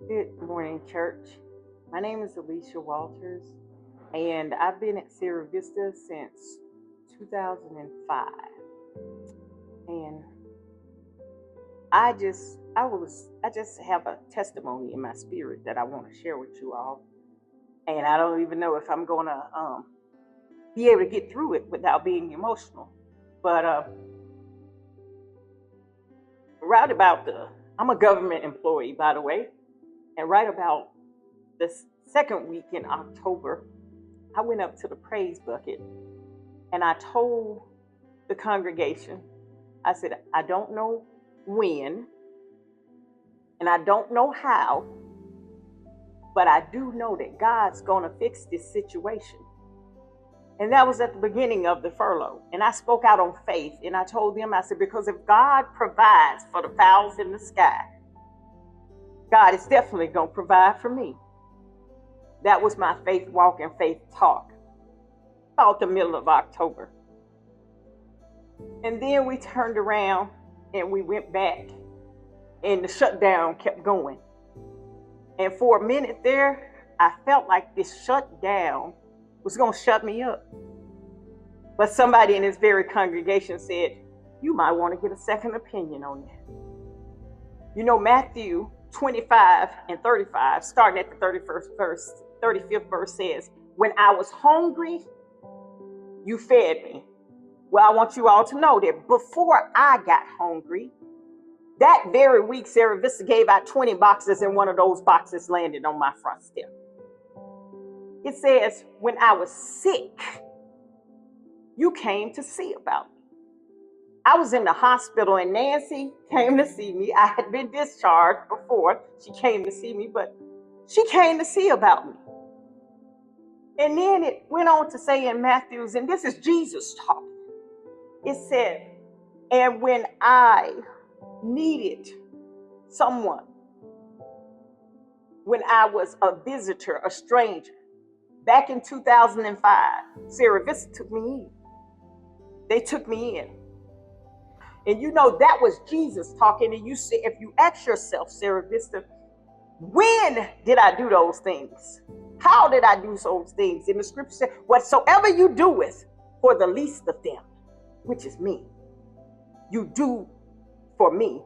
Good morning, church. My name is Alicia Walters, and I've been at Sierra Vista since 2005. And I just have a testimony in my spirit that I want to share with you all. And I don't even know if I'm gonna be able to get through it without being emotional. But right about I'm a government employee, by the way, and right about the second week in October, I went up to the praise bucket and I told the congregation, I said, I don't know when and I don't know how, but I do know that God's going to fix this situation. And that was at the beginning of the furlough. And I spoke out on faith and I told them, I said, because if God provides for the fowls in the sky, God is definitely going to provide for me. That was my faith walk and faith talk about the middle of October. And then we turned around and we went back and the shutdown kept going. And for a minute there, I felt like this shutdown was going to shut me up. But somebody in this very congregation said, you might want to get a second opinion on that. You know, Matthew 25 and 35, starting at the 35th verse says, when I was hungry, you fed me. Well, I want you all to know that before I got hungry, that very week, Sierra Vista gave out 20 boxes and one of those boxes landed on my front step. It says, when I was sick, you came to see about me. I was in the hospital and Nancy came to see me. I had been discharged before she came to see me, but she came to see about me. And then it went on to say in Matthew's, and this is Jesus talking. It said, and when I needed someone, when I was a visitor, a stranger, back in 2005, Sierra Vista took me in. They took me in. And you know, that was Jesus talking. And you say, if you ask yourself, Sierra Vista, when did I do those things? How did I do those things? In the scripture said, whatsoever you do it for the least of them, which is me, you do for me.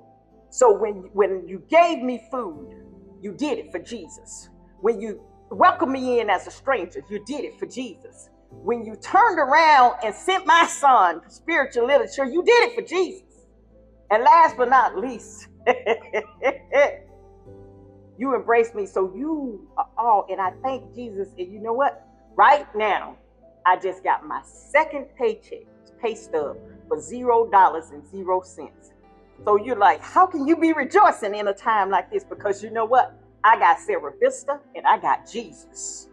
So when you gave me food, you did it for Jesus. When you welcomed me in as a stranger, you did it for Jesus. When you turned around and sent my son spiritual literature, you did it for Jesus. And last but not least, you embraced me. So you are all, and I thank Jesus. And you know what? Right now, I just got my second pay stub for $0.00. So you're like, how can you be rejoicing in a time like this? Because you know what? I got Sierra Vista and I got Jesus.